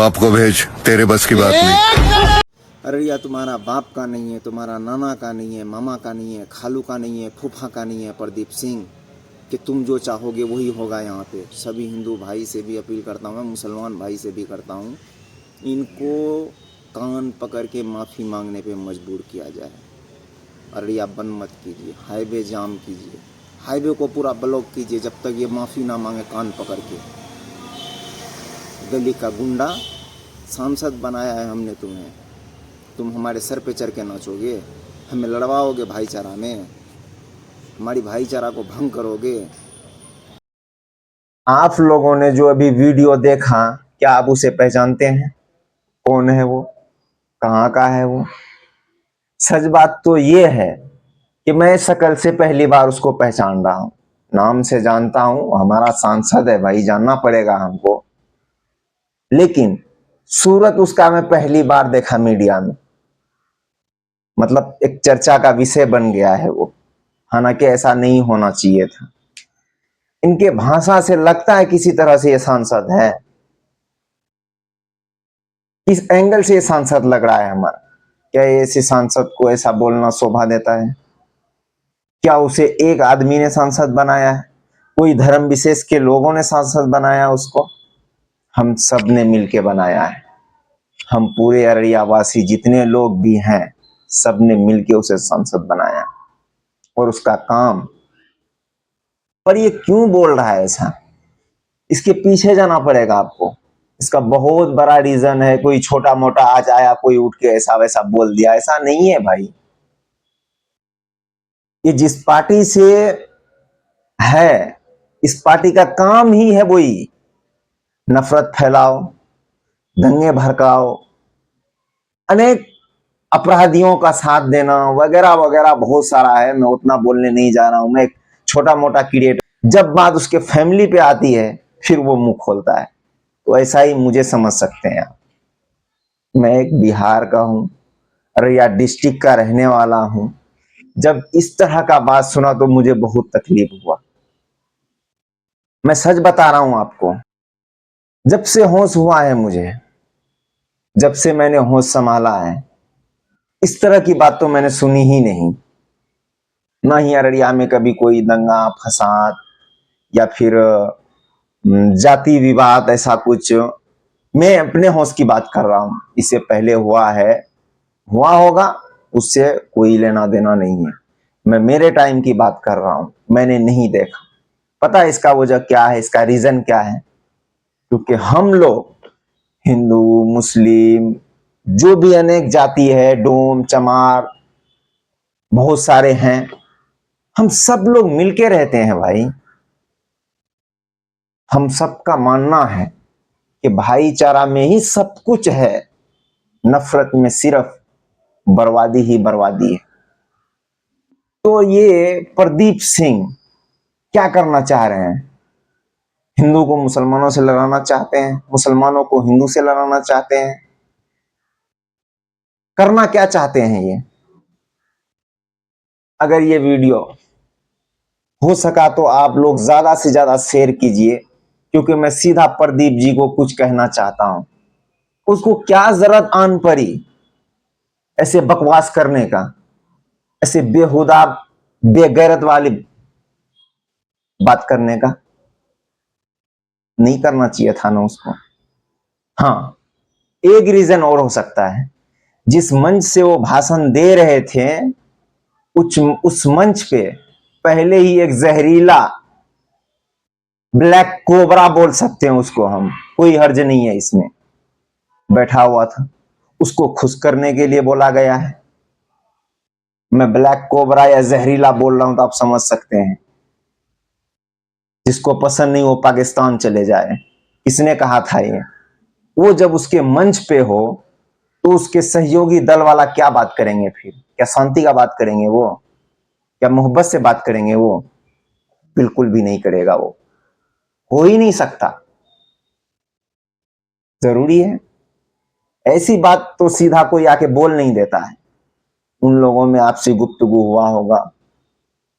बाप को भेज, तेरे बस की बात नहीं। अरे या तुम्हारा बाप का नहीं है, तुम्हारा नाना का नहीं है, मामा का नहीं है, खालू का नहीं है, फूफा का नहीं है प्रदीप सिंह, कि तुम जो चाहोगे वही होगा। यहाँ पे सभी हिंदू भाई से भी अपील करता हूँ, मुसलमान भाई से भी करता हूँ, इनको कान पकड़ के माफ़ी मांगने पे मजबूर किया जाए। अरे आप बंद मत कीजिए, हाईवे जाम कीजिए, हाईवे को पूरा ब्लॉक कीजिए जब तक ये माफ़ी ना मांगे कान पकड़ के। गली का गुंडा सांसद बनाया है हमने तुम्हें, तुम हमारे सर पे चढ़ के नाचोगे, हमें लड़वाओगे भाईचारा में, हमारी भाईचारा को भंग करोगे। आप लोगों ने जो अभी वीडियो देखा, क्या आप उसे पहचानते हैं? कौन है वो? कहाँ का है वो? सच बात तो ये है कि मैं शक्ल से पहली बार उसको पहचान रहा हूं, नाम से जानता हूं, हमारा सांसद है भाई, जानना पड़ेगा हमको। लेकिन सूरत उसका मैं पहली बार देखा मीडिया में, मतलब एक चर्चा का विषय बन गया है वो। हालांकि ऐसा नहीं होना चाहिए था। इनके भाषा से लगता है किसी तरह से ये सांसद है। किस एंगल से ये सांसद लग रहा है हमारा? क्या ये ऐसे सांसद को ऐसा बोलना शोभा देता है? क्या उसे एक आदमी ने सांसद बनाया है? कोई धर्म विशेष के लोगों ने सांसद बनाया उसको? हम सब ने मिलके बनाया है। हम पूरे अररिया वासी जितने लोग भी हैं, सब ने मिलके उसे सांसद बनाया और उसका काम। पर ये क्यों बोल रहा है ऐसा? इसके पीछे जाना पड़ेगा आपको। इसका बहुत बड़ा रीजन है। कोई छोटा मोटा आज आया, कोई उठ के ऐसा वैसा बोल दिया, ऐसा नहीं है भाई। ये जिस पार्टी से है, इस पार्टी का काम ही है वही नफरत फैलाओ, दंगे भड़काओ, अनेक अपराधियों का साथ देना वगैरह वगैरह बहुत सारा है। मैं उतना बोलने नहीं जा रहा हूं। मैं एक छोटा मोटा क्रिएटर, जब बात उसके फैमिली पे आती है फिर वो मुंह खोलता है। तो ऐसा ही मुझे समझ सकते हैं आप। मैं एक बिहार का हूं, अररिया डिस्ट्रिक्ट का रहने वाला हूं। जब इस तरह का बात सुना तो मुझे बहुत तकलीफ हुआ। मैं सच बता रहा हूं आपको, जब से होश हुआ है मुझे, जब से मैंने होश संभाला है, इस तरह की बात तो मैंने सुनी ही नहीं। ना ही अररिया में कभी कोई दंगा फसाद या फिर जाति विवाद ऐसा कुछ। मैं अपने होश की बात कर रहा हूं। इससे पहले हुआ है, हुआ होगा, उससे कोई लेना देना नहीं है। मैं मेरे टाइम की बात कर रहा हूं, मैंने नहीं देखा। पता है इसका वजह क्या है, इसका रीजन क्या है? क्योंकि हम लोग हिंदू मुस्लिम जो भी अनेक जाति है, डोम चमार बहुत सारे हैं, हम सब लोग मिलके रहते हैं भाई। हम सबका मानना है कि भाईचारा में ही सब कुछ है, नफरत में सिर्फ बर्बादी ही बर्बादी है। तो ये प्रदीप सिंह क्या करना चाह रहे हैं? हिंदू को मुसलमानों से लड़ाना चाहते हैं, मुसलमानों को हिंदू से लड़ाना चाहते हैं। करना क्या चाहते हैं ये? अगर ये वीडियो हो सका तो आप लोग ज्यादा से ज्यादा शेयर कीजिए, क्योंकि मैं सीधा प्रदीप जी को कुछ कहना चाहता हूं। उसको क्या जरूरत आन पड़ी ऐसे बकवास करने का, ऐसे बेहुदा बेगैरत वाली बात करने का? नहीं करना चाहिए था ना उसको। हाँ, एक रीजन और हो सकता है। जिस मंच से वो भाषण दे रहे थे, उस मंच पे पहले ही एक जहरीला ब्लैक कोबरा बोल सकते हैं उसको हम, कोई हर्ज नहीं है इसमें, बैठा हुआ था। उसको खुश करने के लिए बोला गया है। मैं ब्लैक कोबरा या जहरीला बोल रहा हूं तो आप समझ सकते हैं। जिसको पसंद नहीं वो पाकिस्तान चले जाए, किसने कहा था ये? वो जब उसके मंच पे हो तो उसके सहयोगी दल वाला क्या बात करेंगे फिर? क्या शांति का बात करेंगे वो? क्या मोहब्बत से बात करेंगे वो? बिल्कुल भी नहीं करेगा वो, हो ही नहीं सकता। जरूरी है ऐसी बात तो सीधा कोई आके बोल नहीं देता है। उन लोगों में आपसी गुफ्तगू हुआ होगा,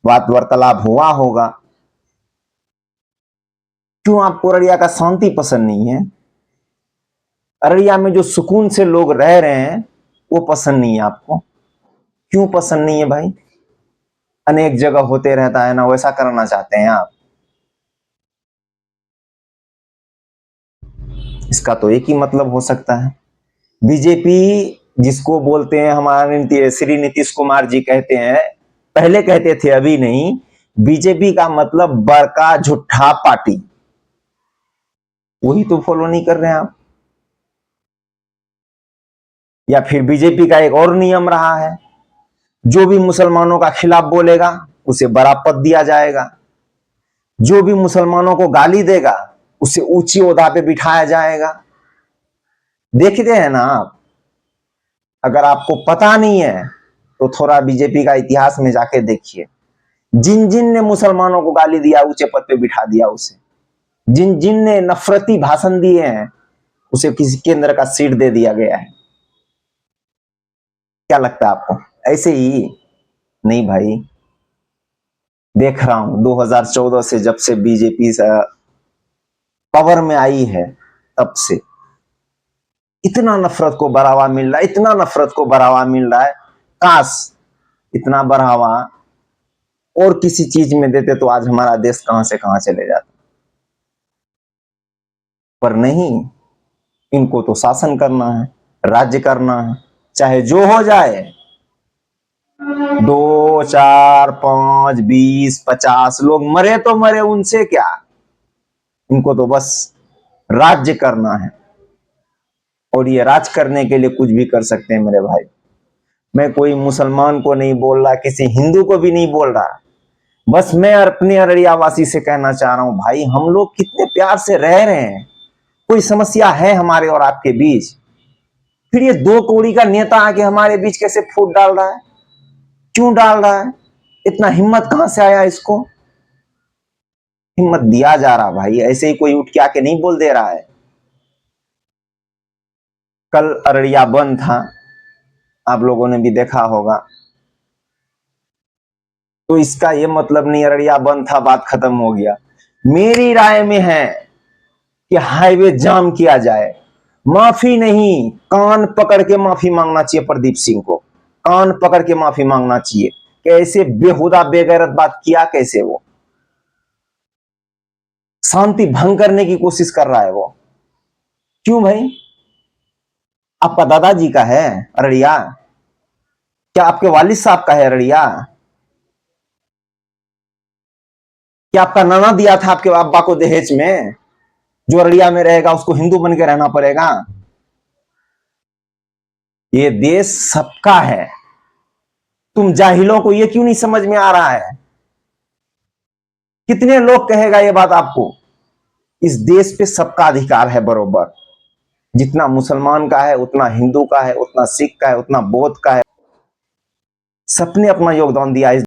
बात वार्तालाप हुआ होगा। क्यों आपको अररिया का शांति पसंद नहीं है? अररिया में जो सुकून से लोग रह रहे हैं वो पसंद नहीं है आपको। क्यों पसंद नहीं है भाई? अनेक जगह होते रहता है ना, वैसा करना चाहते हैं आप? इसका तो एक ही मतलब हो सकता है। बीजेपी जिसको बोलते हैं, हमारे श्री नीतीश कुमार जी कहते हैं, पहले कहते थे अभी नहीं, बीजेपी का मतलब बड़का झूठा पार्टी, वही तो फॉलो नहीं कर रहे हैं आप। या फिर बीजेपी का एक और नियम रहा है, जो भी मुसलमानों का खिलाफ बोलेगा उसे बड़ा पद दिया जाएगा, जो भी मुसलमानों को गाली देगा उसे ऊंची ओहदा पे बिठाया जाएगा। देखते हैं ना आप? अगर आपको पता नहीं है तो थोड़ा बीजेपी का इतिहास में जाके देखिए। जिन जिन ने मुसलमानों को गाली दिया ऊंचे पद पे बिठा दिया उसे, जिन जिन ने नफरती भाषण दिए हैं उसे किसी केंद्र का सीट दे दिया गया है। क्या लगता है आपको? ऐसे ही नहीं भाई, देख रहा हूं 2014 से जब से बीजेपी पावर में आई है तब से इतना नफरत को बढ़ावा मिल रहा है, इतना नफरत को बढ़ावा मिल रहा है। काश इतना बढ़ावा और किसी चीज में देते तो आज हमारा देश कहां से कहां चले जाता। पर नहीं, इनको तो शासन करना है, राज्य करना है, चाहे जो हो जाए। 2 4 5 20 50 लोग मरे तो मरे, उनसे क्या। इनको तो बस राज्य करना है, और ये राज करने के लिए कुछ भी कर सकते हैं मेरे भाई। मैं कोई मुसलमान को नहीं बोल रहा, किसी हिंदू को भी नहीं बोल रहा, बस मैं अपने अररिया वासी से कहना चाह रहा हूं, भाई हम लोग कितने प्यार से रह रहे हैं, कोई समस्या है हमारे और आपके बीच, फिर ये 2 कौड़ी का नेता आके हमारे बीच कैसे फूट डाल रहा है? क्यों डाल रहा है? इतना हिम्मत कहां से आया इसको? हिम्मत दिया जा रहा भाई, ऐसे ही कोई उठ के आके नहीं बोल दे रहा है। कल अररिया बंद था, आप लोगों ने भी देखा होगा, तो इसका ये मतलब नहीं अररिया बंद था बात खत्म हो गया। मेरी राय में है कि हाईवे जाम किया जाए, माफी नहीं, कान पकड़ के माफी मांगना चाहिए प्रदीप सिंह को, कान पकड़ के माफी मांगना चाहिए कि ऐसे बेहुदा बेगैरत बात किया कैसे, वो शांति भंग करने की कोशिश कर रहा है वो। क्यों भाई? आपका दादाजी का है अररिया? क्या आपके वालिद साहब का है अररिया? क्या आपका नाना दिया था आपके अब्बा को दहेज में? जो अररिया में रहेगा उसको हिंदू बन के रहना पड़ेगा? ये देश सबका है, तुम जाहिलों को ये क्यों नहीं समझ में आ रहा है? कितने लोग कहेगा ये बात आपको? इस देश पे सबका अधिकार है बरोबर, जितना मुसलमान का है, उतना हिंदू का है, उतना सिख का है, उतना बौद्ध का है। सबने अपना योगदान दिया इस,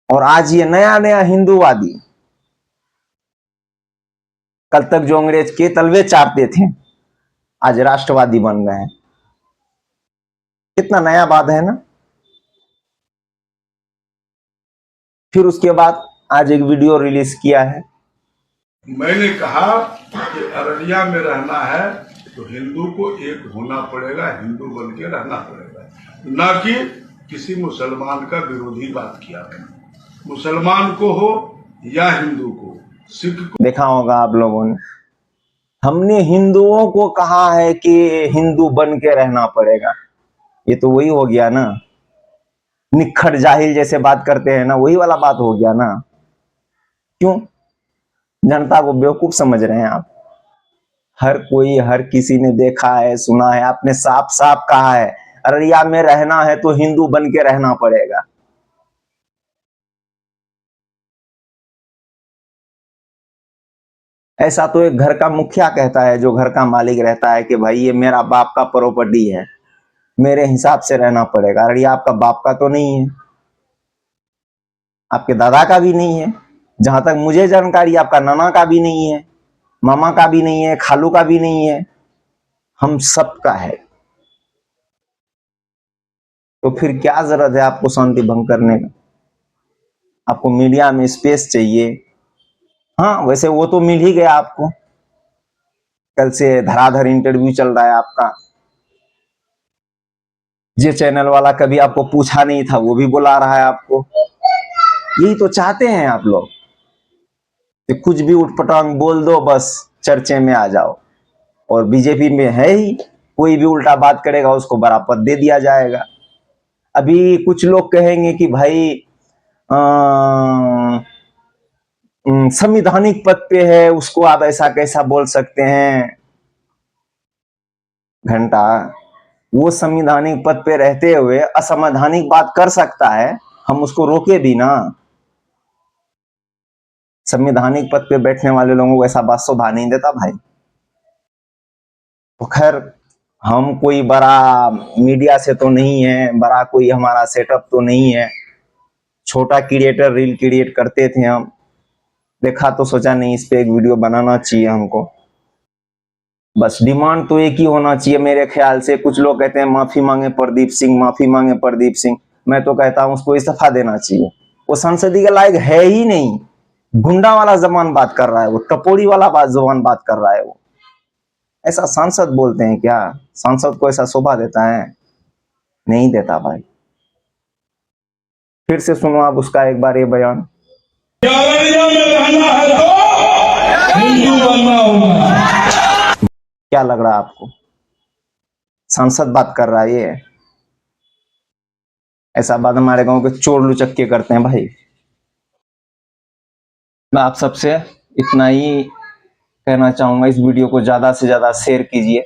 और आज ये नया नया हिंदूवादी, कल तक जो अंग्रेज के तलवे चाटते थे आज राष्ट्रवादी बन गए हैं। कितना नया बात है ना। फिर उसके बाद आज एक वीडियो रिलीज किया है। मैंने कहा कि अररिया में रहना है तो हिंदू को एक होना पड़ेगा, हिंदू बन के रहना पड़ेगा, न कि किसी मुसलमान का विरोधी बात किया है। मुसलमान को हो या हिंदू को, सिख को। देखा होगा आप लोगों ने, हमने हिंदुओं को कहा है कि हिंदू बन के रहना पड़ेगा, ये तो वही हो गया ना, निखर जाहिल जैसे बात करते हैं ना, वही वाला बात हो गया ना। क्यों? जनता को बेवकूफ समझ रहे हैं आप? हर कोई, हर किसी ने देखा है, सुना है, आपने साफ साफ कहा है अररिया में रहना है तो हिंदू बन के रहना पड़ेगा। ऐसा तो एक घर का मुखिया कहता है, जो घर का मालिक रहता है, कि भाई ये मेरा बाप का प्रॉपर्टी है, मेरे हिसाब से रहना पड़ेगा। अररिया आपका बाप का तो नहीं है, आपके दादा का भी नहीं है, जहां तक मुझे जानकारी आपका नाना का भी नहीं है, मामा का भी नहीं है, खालू का भी नहीं है, हम सबका है। तो फिर क्या जरूरत है आपको शांति भंग करने का? आपको मीडिया में स्पेस चाहिए। हाँ, वैसे वो तो मिल ही गया आपको, कल से धराधर इंटरव्यू चल रहा है आपका। ये चैनल वाला कभी आपको पूछा नहीं था, वो भी बुला रहा है आपको। यही तो चाहते हैं आप लोग कि कुछ भी उठपटांग बोल दो, बस चर्चे में आ जाओ। और बीजेपी में है ही, कोई भी उल्टा बात करेगा उसको बड़ा पद दे दिया जाएगा। अभी कुछ लोग कहेंगे कि भाई संवैधानिक पद पे है, उसको आप ऐसा कैसा बोल सकते हैं। घंटा, वो संवैधानिक पद पे रहते हुए असंवैधानिक बात कर सकता है, हम उसको रोके भी ना। संवैधानिक पद पे बैठने वाले लोगों को ऐसा बात शोभा नहीं देता भाई। तो खैर, हम कोई बड़ा मीडिया से तो नहीं है, बड़ा कोई हमारा सेटअप तो नहीं है, छोटा क्रिएटर रील क्रिएट करते थे हम। देखा तो सोचा नहीं इस पे एक वीडियो बनाना चाहिए हमको। बस डिमांड तो एक ही होना चाहिए मेरे ख्याल से। कुछ लोग कहते हैं माफी मांगे प्रदीप सिंह, माफी मांगे प्रदीप सिंह। मैं तो कहता हूं उसको इस्तीफा देना चाहिए। वो संसदीय के लायक है ही नहीं। गुंडा वाला जबान बात कर रहा है वो, टपोरी वाला जबान बात कर रहा है वो। ऐसा सांसद बोलते हैं क्या? सांसद को ऐसा शोभा देता है? नहीं देता भाई। फिर से सुनो आप उसका एक बार ये बयान। अररिया में रहना है तो हिंदू बनना होगा। क्या लग रहा है आपको? सांसद बात कर रहा है ये? ऐसा बात हमारे गांव के चोर लुचक्के करते हैं भाई। मैं आप सबसे इतना ही कहना चाहूंगा, इस वीडियो को ज्यादा से ज्यादा शेयर कीजिए।